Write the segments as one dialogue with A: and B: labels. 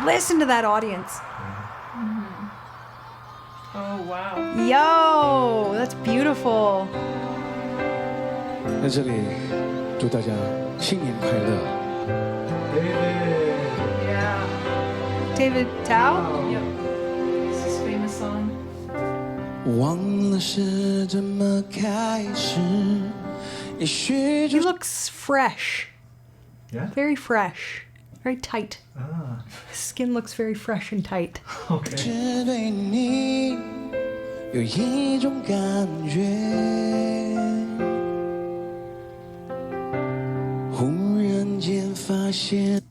A: Listen to that audience.
B: Oh wow.
A: Yo, that's beautiful.
C: 在这里祝大家新年快乐。
B: Yeah.
A: David Tao?
B: Yep. It's his famous song.
C: 忘了是怎么开始，也许
A: He looks fresh.
D: Yeah?
A: Very fresh. Very tight.
D: Ah,
A: His skin looks very fresh and tight.
D: okay.
C: 只对你有一种感觉，忽然间发现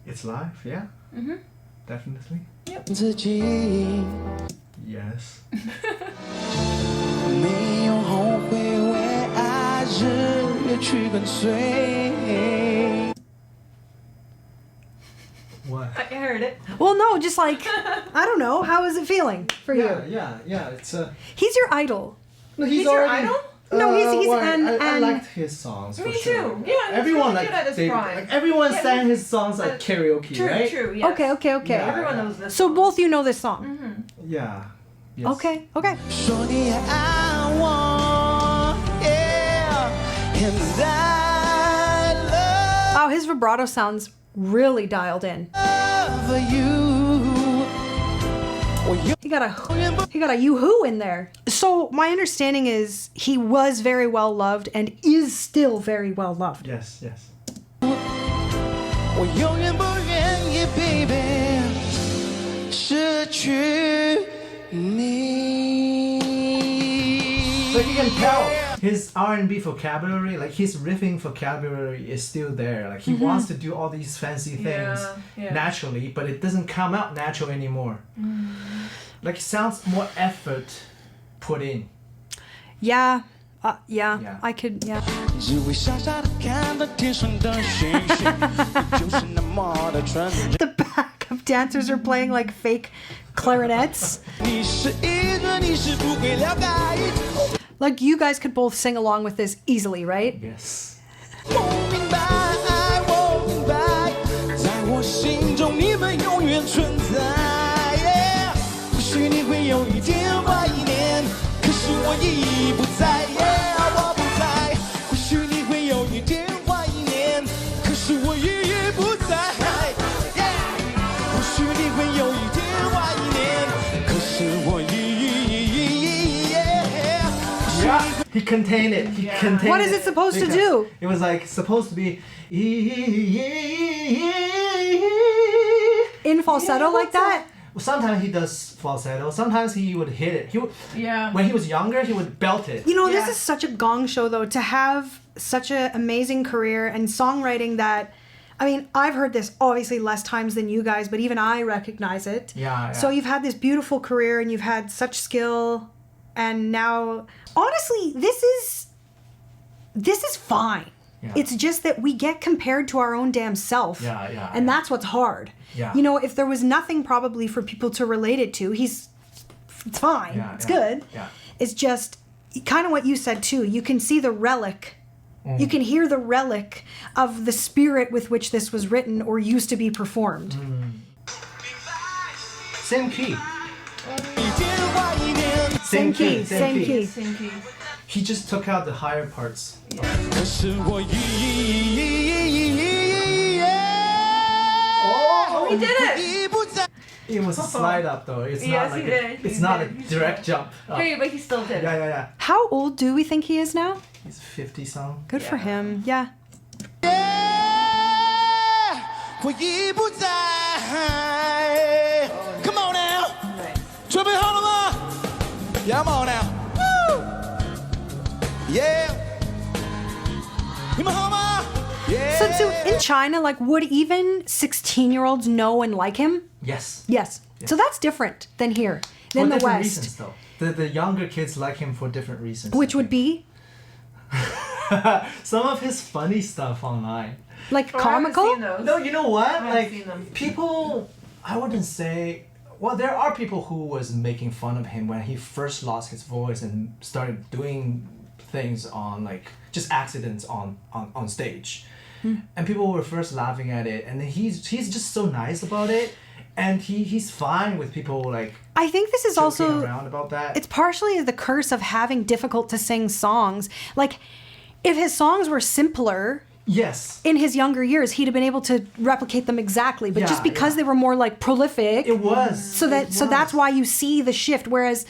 D: It's live, yeah?
B: Mhm.
D: Definitely.
C: 自己
D: Yes.
C: 没有后悔，为爱日夜去跟随。
D: What?
B: I heard it.
A: Well, no, just like, I don't know. How is it feeling for you?
D: Yeah. It's
A: He's your idol.
D: no,
B: He's your idol?
A: No, he's
D: well,
A: and
D: I liked his songs.
B: Me
D: for sure.
B: too. Yeah, he was
D: everyone
B: really
D: liked
B: good at his
D: David.
B: prime.
D: Like, everyone
B: Yeah,
D: sang his songs at karaoke,
B: True,
D: right?
B: true. Yes.
A: Okay.
D: Yeah.
B: Everyone knows this.
A: So both you know this song.
D: Yeah. Yes.
A: Okay.
C: 说你还爱我 yeah, and I
A: Wow, his vibrato sounds really dialed in.
C: love you. 我永
A: He got a yoo-hoo in there. So my understanding is he was very well loved and is still very well loved.
D: Yes.
C: 我永远不愿意 baby 失去你。
D: But you can tell his R&B vocabulary, like his riffing vocabulary is still there. Like he wants to do all these fancy things
B: Yeah.
D: naturally, but it doesn't come out natural anymore. Like it sounds more effort put in.
A: Yeah.
D: Yeah.
A: I could, yeah.
C: 只会傻傻地看到天上的星星，你就是那么的纯真。
A: The backup dancers are playing like fake clarinets.
C: 你是一个，你是不会了解。
A: Like you guys could both sing along with this easily, right?
D: Yes.
C: 我明白，我明白，在我心中你们永远存在。或许你会有一点怀念，可是我已不在，我不在。或许你会有一点怀念，可是我已不在。或许你会有一点怀念，可是我已。
D: Yeah, he contained it. He contained
A: What is it supposed to do?
D: It was like supposed to be
A: In falsetto like that?
D: Sometimes he does falsetto. Sometimes he would hit it.
B: Yeah.
D: When he was younger, he would belt it.
A: You know,
B: Yeah.
A: this is such a gong show, though, to have such an amazing career and songwriting that, I mean, I've heard this obviously less times than you guys, but even I recognize it.
D: Yeah.
A: So you've had this beautiful career and you've had such skill, and now, honestly, this is fine.
D: Yeah.
A: It's just that we get compared to our own damn self.
D: Yeah.
A: And that's what's hard.
D: Yeah.
A: You know, if there was nothing probably for people to relate it to, it's fine.
D: Yeah,
A: it's
D: yeah,
A: good.
D: yeah.
A: It's just kind of what you said too. You can see the relic. You can hear the relic of the spirit with which this was written or used to be performed.
D: Same key.
A: Same key.
B: Same key.
D: He just took out the higher parts.
C: 可是我已
D: Oh,
B: He did it.
C: 已不在。
D: It was a slide up though. It's
B: Yes,
D: not like
B: he did.
D: it's
B: He
D: not
B: did.
D: a
B: He
D: direct
B: did.
D: jump. Up.
B: Hey, but he still did.
D: Yeah.
A: How old do we think he is now?
D: He's 50 some.
A: Good for
B: Yeah.
A: him. Yeah.
C: 我已不在。Come on now，
B: Right.
C: 准备好了吗 ？Come on now， Yeah， 你们好吗
A: So in China, like, would even 16-year-olds know and like him?
D: Yes.
A: Yes. So that's different than here, than
D: For
A: the
D: different
A: West.
D: reasons though. The younger kids like him for different reasons.
A: Which would be
D: some of his funny stuff online.
A: like
B: Oh, I haven't
A: comical.
B: seen those.
D: No, you know what?
B: haven't
D: Like
B: seen them.
D: people, I wouldn't say. Well, there are people who was making fun of him when he first lost his voice and started doing things on like just accidents on stage. and people were first laughing at it, and then he's just so nice about it, and he's fine with people like.
A: I think this is
D: joking
A: also
D: around about that.
A: it's partially the curse of having difficult to sing songs. Like, if his songs were simpler.
D: Yes.
A: In his younger years, he'd have been able to replicate them exactly, but just because they were more like prolific,
D: it was.
A: So that's why you see the shift. Whereas,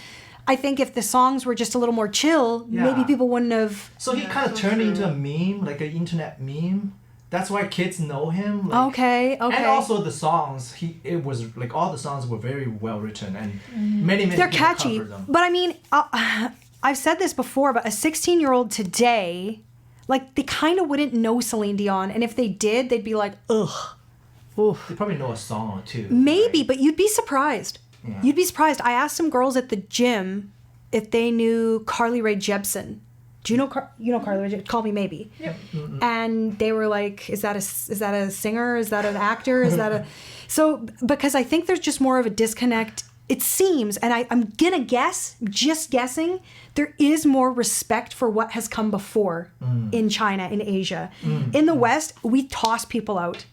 A: I think if the songs were just a little more chill, maybe people wouldn't have.
D: So he kind of turned into a meme, like an internet meme. That's why kids know him. Like,
A: Okay.
D: And also the songs, it was like all the songs were very well written and many
A: They're
D: people
A: catchy,
D: covered them.
A: but I mean, I've said this before, but a 16-year-old today. Like, they kind of wouldn't know Celine Dion. And if they did, they'd be like, ugh. Oof.
D: They probably know a song or two.
A: Maybe,
D: right?
A: but you'd be surprised.
D: Yeah.
A: You'd be surprised. I asked some girls at the gym if they knew Carly Rae Jepsen. Do you know Carly Rae Jepsen? Call Me Maybe.
B: Yep.
A: And they were like, is that a singer? Is that an actor? Is that a... So, because I think there's just more of a disconnect. It seems, and I'm going to guess, just guessing, there is more respect for what has come before in China, in Asia. In the West, we toss people out.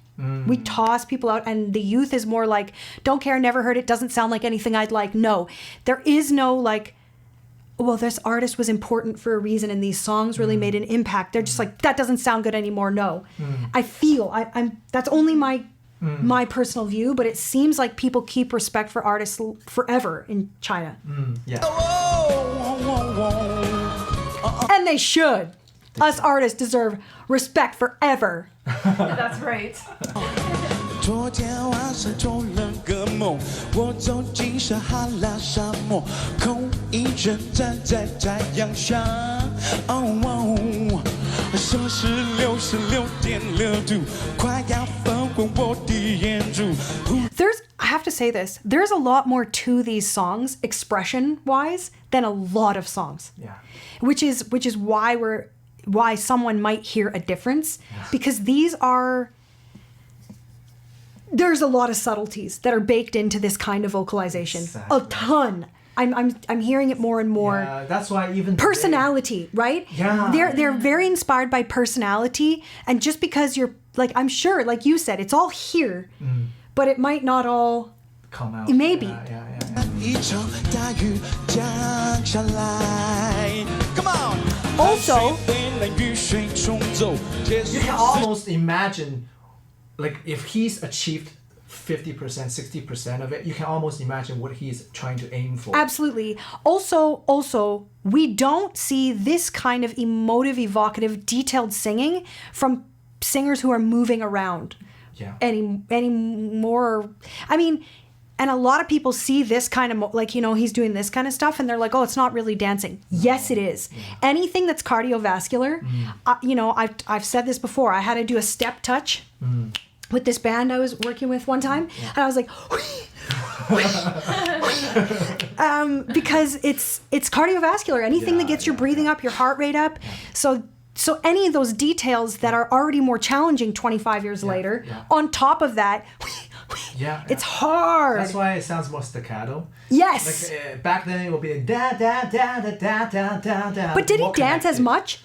A: We toss people out, and the youth is more like, don't care, never heard it, doesn't sound like anything I'd like. No, there is no like, well, this artist was important for a reason, and these songs really made an impact. They're just like, that doesn't sound good anymore. No, I feel I'm. That's only my personal view, but it seems like people keep respect for artists forever in China.
D: Yeah.
A: And they should. Us artists deserve respect forever.
B: That's right.
C: 昨天晚上做了个梦，我走进撒哈拉沙漠，空一人站在太阳下。摄氏66.6度，快要焚毁我的眼珠。
A: I have to say this. There's a lot more to these songs, expression-wise, than a lot of songs.
D: Yeah.
A: Which is why someone might hear a difference, because there's a lot of subtleties that are baked into this kind of vocalization.
D: Exactly.
A: A ton. I'm hearing it more and more.
D: Yeah, that's why even
A: Personality, right?
D: Yeah.
A: They're very inspired by personality, and just because you're like, I'm sure, like you said, it's all here, but it might not all
D: come out.
A: Maybe.
D: Yeah.
C: 一场大雨降下来。Come on.
A: Also,
D: You can almost imagine, like, if he's achieved 50%, 60% of it, you can almost imagine what he's trying to aim for.
A: absolutely. Also, we don't see this kind of emotive, evocative, detailed singing from singers who are moving around.
D: Yeah.
A: Any more. I mean, and a lot of people see this kind of, like, he's doing this kind of stuff, and they're like, oh, it's not really dancing. Yes, it is. Yeah. Anything that's cardiovascular, I've said this before. I had to do a step touch with this band I was working with one time, and I was like, because it's cardiovascular. Anything that gets your breathing up, your heart rate up. So any of those details that are already more challenging 25 years later, on top of that, it's hard.
D: That's why it sounds more staccato.
A: Yes.
D: Like back then it would be da da da da da da da da.
A: But did he dance as much?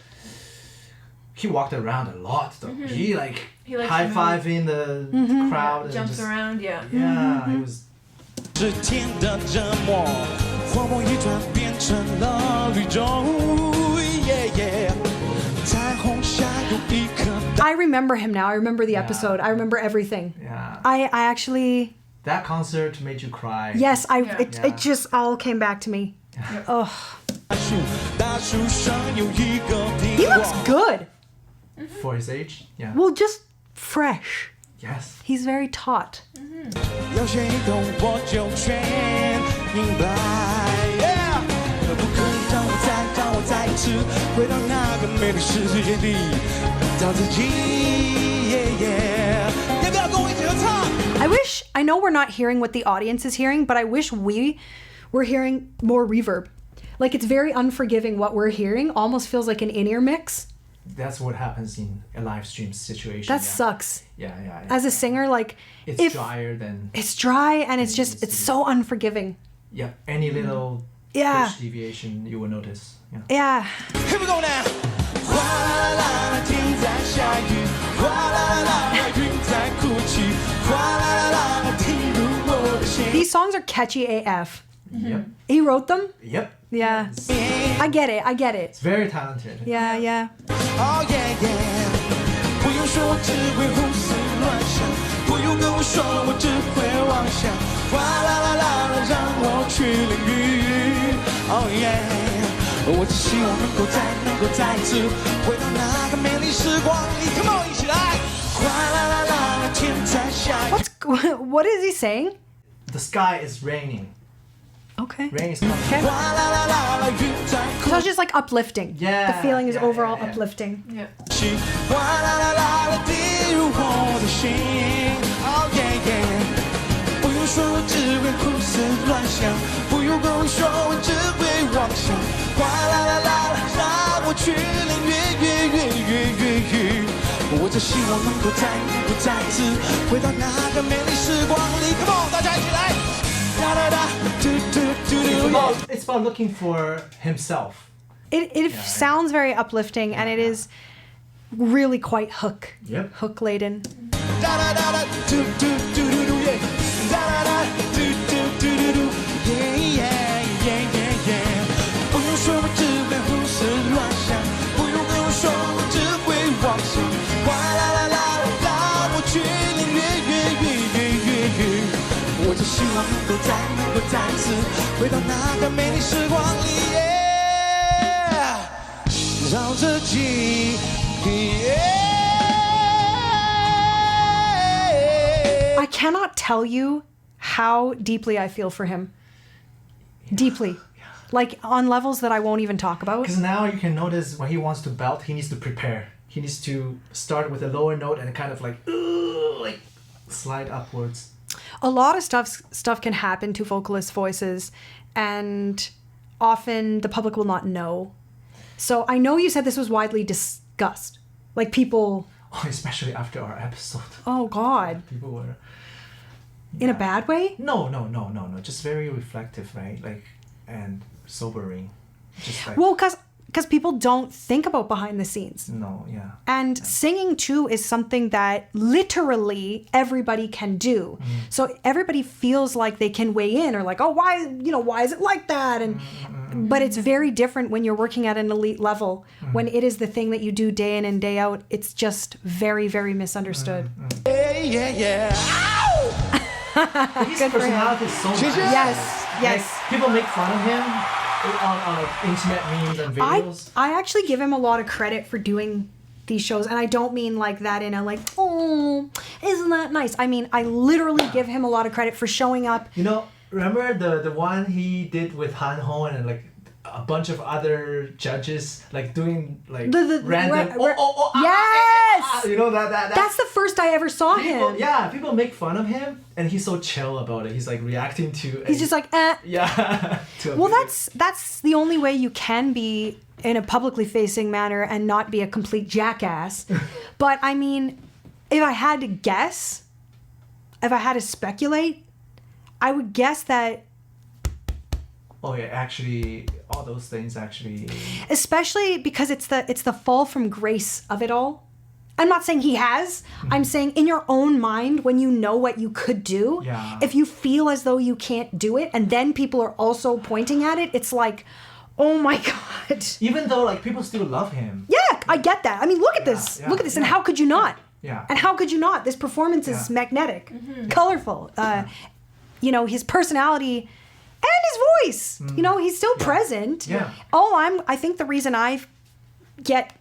D: He walked around a lot though. He likes high-fiving the crowd. And
B: jumps
D: just,
B: around, yeah.
D: Yeah, he was.
C: 这天的折磨，荒漠一转变成了绿洲。彩虹下有一颗。
A: I remember him now. I remember the episode. I remember everything.
D: Yeah.
A: I actually.
D: That concert made you cry.
A: Yes, it just all came back to me.
D: Yeah.
A: Oh. He looks good.
D: For his age, yeah.
A: Well, just fresh.
D: Yes.
A: He's very taut.
C: 有些以后我就全明白。不可以让我再一次回到那个美丽世界里，找自己。要不要跟我一起合唱？
A: I know we're not hearing what the audience is hearing, but I wish we were hearing more reverb. Like, it's very unforgiving what we're hearing. Almost feels like an in-ear mix.
D: That's what happens in a live stream situation.
A: That sucks.
D: Yeah.
A: As a singer, like,
D: it's drier than.
A: It's dry, and it's so unforgiving.
D: Yeah, any little pitch deviation you will notice.
A: Yeah.
C: Here we go now. 哗啦啦，天在下雨。哗啦啦啦，云在哭泣，哗啦啦啦，听入我的心。
A: These songs are catchy AF.
D: Yep.
A: He wrote them?
D: Yep.
A: Yeah. I get it. I get it.
D: It's very talented.
A: Yeah, yeah.
C: Oh yeah yeah， 不用说，我只会胡思乱想，不用跟我说，我只会妄想，哗啦啦啦啦，让我去淋雨。Oh yeah， 我只希望能够再次回到那个美丽时光里。Come on， 一起来，哗啦啦啦，天在下雨。
A: What is he saying?
D: The sky is raining.
A: Okay.
D: Rain is coming.
A: Okay.
C: 哗啦啦啦啦，云在哭
A: So it's just like uplifting.
D: Yeah,
A: The feeling is
D: yeah,
A: overall
D: yeah, yeah.
A: uplifting.
B: Yeah.
C: 泣，哗啦啦啦啦，滴入我的心。Oh yeah yeah， 不用说，我只会胡思乱想，不用跟我说，我只会妄想，哗啦啦啦啦，让我去淋雨。我只希望能够再次回到那个美丽时光里。Come on， 大家一起来！哒哒哒，嘟嘟嘟嘟。
D: It's about looking for himself.
A: It sounds very uplifting, and it is really quite
D: Yep.
A: hook laden.
C: 哒哒哒哒，嘟嘟嘟嘟嘟耶！哒哒哒，嘟嘟嘟嘟嘟耶耶耶耶耶！不用说，我只会胡思乱想，不用跟我说，我只会妄想，哗啦啦啦，让我去淋雨。我只希望能够再次回到那个美丽时光里，让这记忆。
A: I cannot tell you how deeply I feel for him. Deeply. Like on levels that I won't even talk about.
D: Because now you can notice when he wants to belt, he needs to prepare. He needs to start with a lower note and kind of like slide upwards.
A: A lot of stuff can happen to vocalist voices, and often the public will not know. So I know you said this was widely discussed. Like people,
D: Oh, especially after our episode.
A: oh God,
D: People were...
A: in a bad way?
D: No. Just very reflective, right? Like, and sobering. Just like...
A: Well, because people don't think about behind the scenes.
D: No, yeah.
A: And singing too is something that literally everybody can do. So everybody feels like they can weigh in or like, oh, why is it like that? And but it's very different when you're working at an elite level. When it is the thing that you do day in and day out, it's just very, very misunderstood.
C: Yeah. Ow!
D: His
A: Good for him.
D: personality is so nice.
A: Yes.
D: Like, people make fun of him on like internet memes and videos.
A: I actually give him a lot of credit for doing these shows, and I don't mean like that in a like, oh, isn't that nice? I mean, I literally give him a lot of credit for showing up.
D: You know, remember the one he did with Han Ho and like a bunch of other judges like doing like random
A: Yes!
D: you know that
A: That's the first I ever saw
D: people,
A: him.
D: yeah, people make fun of him and he's so chill about it. He's like reacting to
A: He's just like, eh.
D: yeah. to a
A: Well,
D: video.
A: that's the only way you can be in a publicly facing manner and not be a complete jackass. But I mean, if I had to guess, if I had to speculate, I would guess that
D: Oh yeah, actually all those things actually
A: especially because it's the fall from grace of it all. I'm not saying he has. I'm saying in your own mind, when you know what you could do,
D: Yeah.
A: if you feel as though you can't do it, and then people are also pointing at it, it's like, oh my God.
D: even though like people still love him.
A: Yeah, I get that. I mean, look at this.
D: yeah,
A: Look at this. And
D: yeah.
A: how could you not?
D: Yeah.
A: And how could you not? This performance is
D: Yeah.
A: magnetic, colorful. You know, his personality and his voice. You know, he's still present.
D: Yeah.
A: I think the reason I get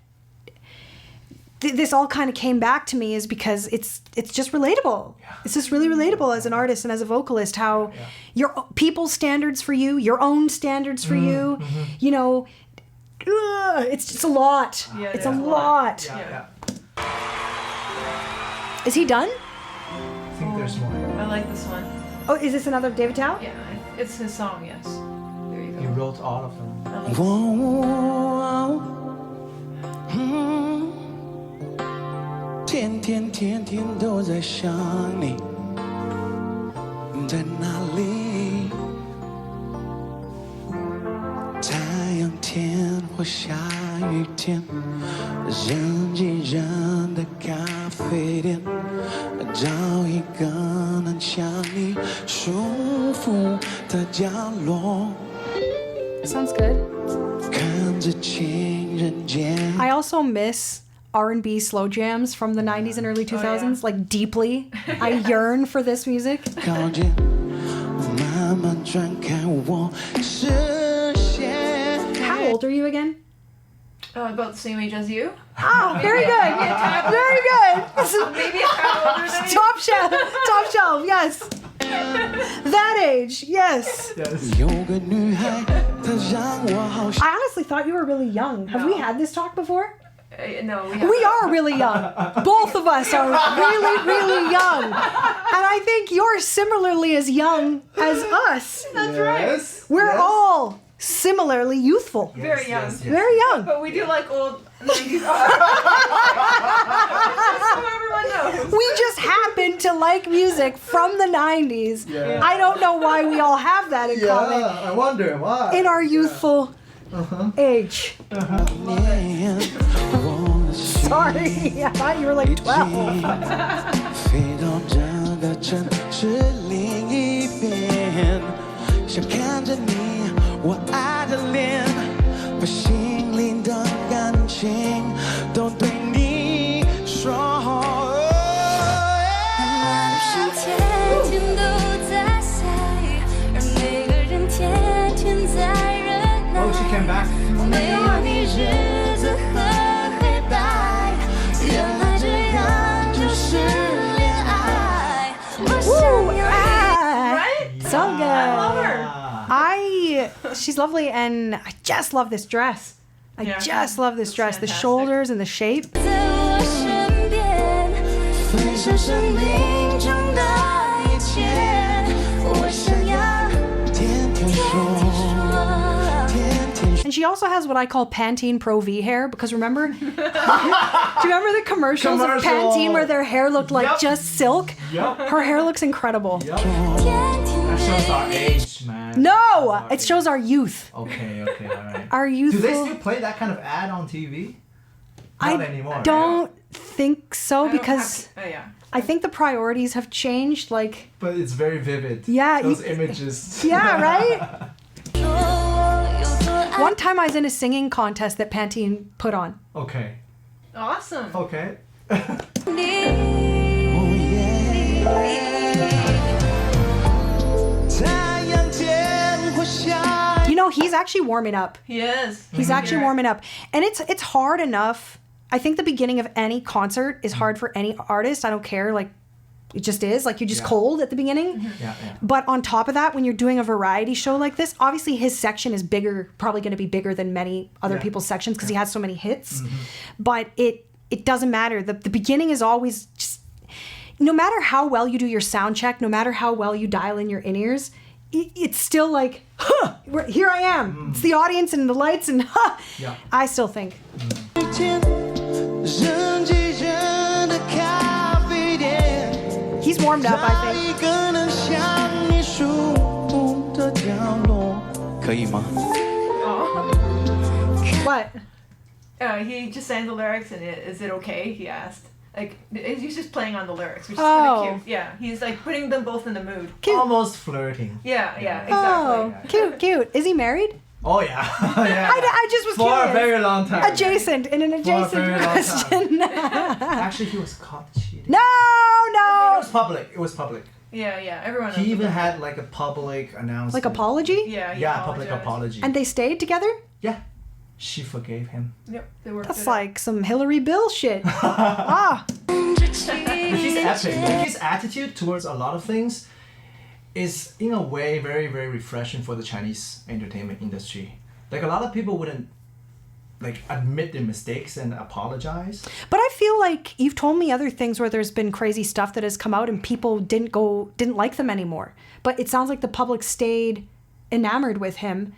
A: this all kind of came back to me is because it's just relatable.
D: Yeah.
A: It's just really relatable as an artist and as a vocalist, how your people's standards for you, your own standards for you, you know, it's just a lot.
B: Yeah,
A: it's
B: yeah.
A: a lot.
D: Yeah.
A: Is he done?
D: I think there's more.
B: I like this one.
A: Oh, is this another David Tao?
B: Yeah, it's his song, yes. There you
D: He
B: go.
D: wrote all of them.
B: I like
C: Whoa, 天天都在想你，在哪里？太阳天或下雨天，人挤人的咖啡店，找一个能将你舒服的角落，
A: Sounds good.
C: 看着情人节。
A: I also miss R&B slow jams from the 90s and early 2000s, like deeply. I yearn for this music.
C: 靠近，慢慢转开我视线。
A: How old are you again?
B: About the same age as you.
A: Oh, very good. Very good.
B: Maybe a tad older than you.
A: Top shelf, yes. That age, yes.
D: Yes.
C: 有个女孩，她让我好想。
A: I honestly thought you were really young. Have we had this talk before?
B: No, we haven't.
A: We are really young. Both of us are really, really young. And I think you're similarly as young as us.
B: That's right.
D: Yes.
A: We're
D: yes.
A: all similarly youthful.
D: Yes,
B: Very young.
D: yes, yes.
A: Very young.
B: But we do like old 90s. Just so everyone knows.
A: We just happen to like music from the 90s.
D: Yeah.
A: I don't know why we all have that in common
D: Yeah, I wonder why.
A: in our youthful age. Sorry, I thought you were like 12.
C: 飞到这个城市另一边，想看着你我爱的脸，把心里的感情都对你说。
E: 满山天天都在下雨，而每个人天天在忍耐。
D: Oh, she came back.
E: 没有你日子很黑白，原来这样就是恋爱。我想要
B: Right?
A: So good.
B: I love her.
A: She's lovely, and I just love this dress. I
B: Yeah.
A: just love this
B: It's
A: dress. The
B: fantastic.
A: shoulders and the shape.
E: 在我身边，分享生命中的一切。我想要
C: 天天说，天天说。
A: And she also has what I call Pantene Pro V hair, because remember, do you remember the commercials of
D: Commercial.
A: Pantene where their hair looked like
D: Yep.
A: just silk?
D: Yup.
A: Her hair looks incredible.
D: Yup.
E: 天天
D: That shows our age, man.
A: No, it shows our youth.
D: Okay, okay, alright.
A: Our
D: Do
A: youthful.
D: they still play that kind of ad on TV?
A: I
D: Not anymore. right?
A: don't think so,
B: I don't
A: because
B: have to- yeah.
A: I think the priorities have changed. Like,
D: But it's very vivid.
A: Yeah,
D: Those
A: you-
D: images.
A: yeah, right?
E: 说我有多爱。
A: One time I was in a singing contest that Pantene put on.
D: Okay.
B: Awesome.
D: Okay.
C: 太阳天或下
A: You know, he's actually warming up.
B: He is.
A: He's actually warming up. And it's hard enough. I think the beginning of any concert is hard for any artist. I don't care. Like, it just is. Like, you're just
D: Yeah.
A: cold at the beginning.
D: Yeah, yeah.
A: But on top of that, when you're doing a variety show like this, obviously his section is bigger, probably going to be bigger than many other
D: Yeah.
A: people's sections because he has so many hits. But it doesn't matter. The beginning is always just, no matter how well you do your sound check, no matter how well you dial in your in-ears, it's still like, huh, here I am. It's the audience and the lights and huh.
D: Yeah.
A: I still think.
C: 天，人挤人的咖啡店。
A: He's warmed up, I
C: 找
A: think.
C: 一个能向你舒服的角落，可以吗？
A: What?
B: He just sang the lyrics and is it okay? He asked. Like he's just playing on the lyrics, which is
A: Oh.
B: kind of cute. Yeah, he's like putting them both in the mood.
A: Cute.
D: Almost flirting.
B: Yeah, yeah,
A: Oh,
B: exactly.
A: cute, cute. Is he married?
D: Oh yeah. yeah.
A: I just was
D: For
A: curious.
D: a very long time.
A: Adjacent, in an adjacent
D: very long
A: question.
D: Actually, he was caught cheating.
A: No,
D: It
A: no.
D: was public. It was public.
B: Yeah, yeah. Everyone.
D: He
B: knows
D: even
B: about
D: had like a public announcement.
A: Like apology?
B: it. Yeah, he
D: Yeah, public
B: apologized.
D: apology.
A: And they stayed together?
D: yeah, she forgave him.
B: Yep, they worked
A: That's
B: it out.
A: like some Hillary Bill shit. Ah,
D: But he's epic. Like his attitude towards a lot of things is in a way very, very refreshing for the Chinese entertainment industry. Like a lot of people wouldn't like admit their mistakes and apologize.
A: but I feel like you've told me other things where there's been crazy stuff that has come out and people didn't like them anymore. But it sounds like the public stayed enamored with him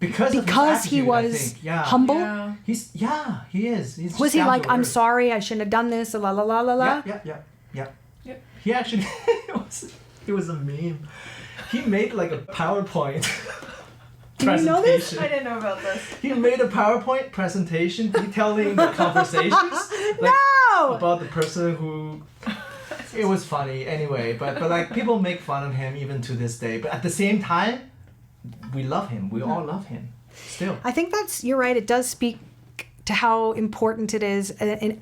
D: Because of his
A: because he
D: attitude, I
A: was
D: think. Yeah.
A: humble.
B: Yeah.
D: He is. He's
A: Was
D: just
A: he
D: down
A: like,
D: to
A: I'm
D: earth.
A: sorry, I shouldn't have done this, la la la la la?
D: Yeah.
B: Yep.
D: He actually it was a meme. He made like a PowerPoint
A: Do you know this?
B: I didn't know about this.
D: He made a PowerPoint presentation detailing the conversations
A: No!
D: about the person who. It was funny anyway, but like people make fun of him even to this day. But at the same time, we love him. We all love him still.
A: I think you're right. It does speak to how important it is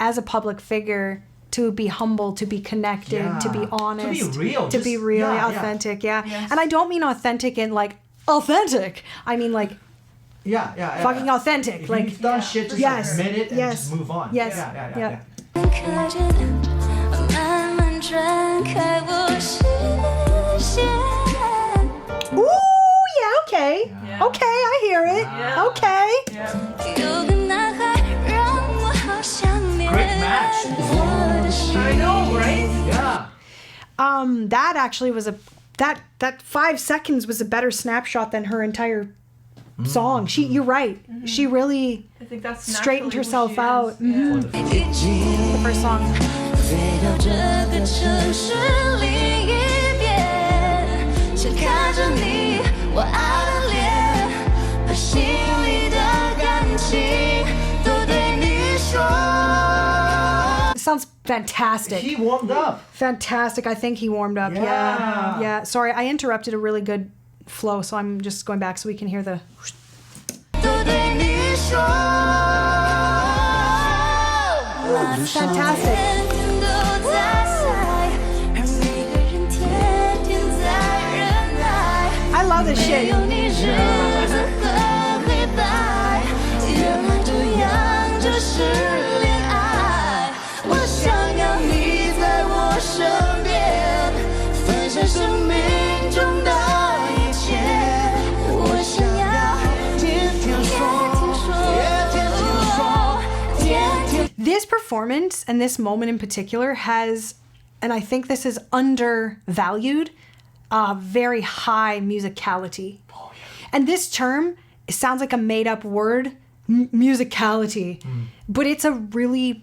A: as a public figure to be humble, to be connected, to be honest,
D: to be real,
A: to be really authentic. Yeah.
B: Yes.
A: And I don't mean authentic in like authentic. I mean like fucking authentic.
D: If
A: like
D: you've done shit, just admit it and just move on.
A: Yes.
D: Yeah.
E: 可见，慢慢转开我视线。
A: Ooh, yeah, okay.
B: Yeah.
A: Okay, I hear it.
B: Yeah.
A: Okay.
B: Yeah.
E: 有个男孩让我好想念。
D: Great match.
E: 我的誓
B: I know, right?
D: Yeah.
A: That actually was that 5 seconds was a better snapshot than her entire song. You're right. She really
B: I think that's
A: straightened
B: naturally
A: herself
B: who she
A: out.
B: is. Yeah.
A: The first song.
E: 飞到这个城市另一边，想看着你我爱的脸，把心里的感情都对你说。
A: Sounds fantastic.
D: He warmed up.
A: Fantastic. I think he warmed up.
D: Yeah.
A: Yeah. Sorry, I interrupted a really good flow, so I'm just going back so we can hear the.
E: 都对你说。
A: Fantastic.
E: 天天都在猜，而每个人天天在忍耐。
A: I love this
E: 没
A: shit.
E: 有你日子很黑白，原来这样就是恋爱。我想要你在我身边，分享生命中的一切。我想要天天说，天天。
A: This performance and this moment in particular has, and I think this is undervalued, very high musicality. And this term sounds like a made-up word, musicality, but it's a really,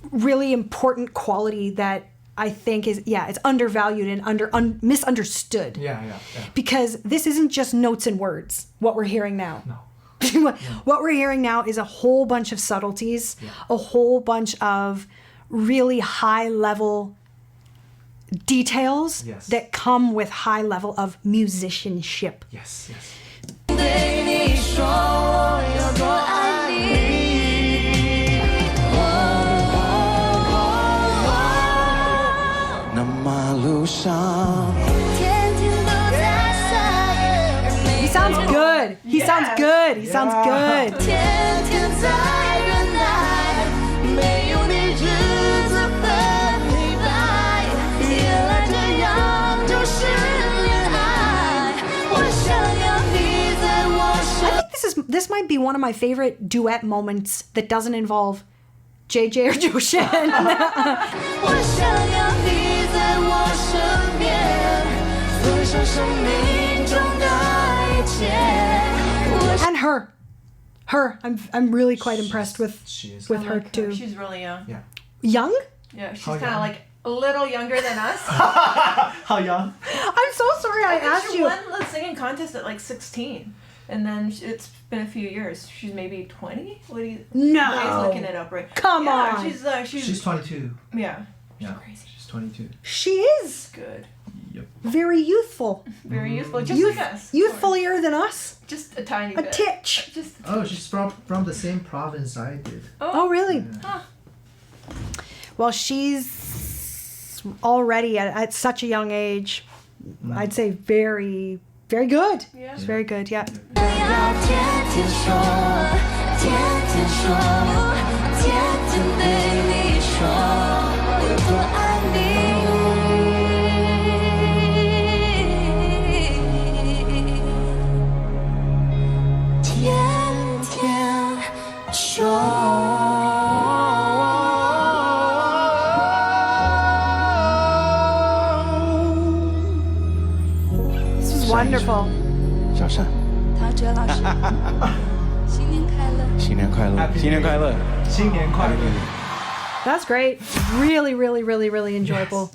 A: really important quality that I think is, it's undervalued and misunderstood.
D: Yeah.
A: Because this isn't just notes and words, what we're hearing now.
D: No.
A: What we're hearing now is a whole bunch of subtleties, a whole bunch of really high level details that come with high level of musicianship.
D: Yes.
E: 对你说我有多爱你。
C: 那马路上。
E: 天天都在晒，而
A: He
E: 每
A: sounds good. He sounds good. He sounds good.
E: 天天在忍耐，没有你日子很黑白，原来这样就是恋爱。我想要你在我身。
A: I think this might be one of my favorite duet moments that doesn't involve JJ or Joshin.
E: 我想要你在我身边，分享生命中的一切。
A: And her. I'm really quite impressed with
D: She is.
A: with her too.
B: She's really young.
D: Yeah.
A: Young?
B: Yeah, she's
D: How
B: kind of
D: young?
B: like a little younger than us.
D: How young?
A: I'm so sorry I asked
B: She
A: you.
B: won the singing contest at like 16. And then it's been a few years. She's maybe 20? What do you...
A: No.
B: He's looking it up right.
A: Come
B: yeah,
A: on.
D: She's 22.
B: Yeah.
D: Yeah.
B: crazy.
D: She's 22.
A: She is
B: Good.
D: Yep.
A: very youthful.
B: Very useful. Just like us.
A: Youthfulier than us.
B: Just a tiny
A: A
B: bit.
A: titch.
B: Just
D: Oh, she's from the same province I did.
A: Oh, really?
B: Huh.
A: Well, she's already at such a young age. I'd say very, very good.
B: Yeah.
A: She's very good, yeah.
E: 要天天说，天天说，天天对你说，我有多爱你。天天说。
A: This is wonderful.
C: 小善，
E: 陶喆老师，新年快乐！
C: 新年快乐！新年快乐！
D: 新年快乐。
A: That's great. Really, really, really, really enjoyable.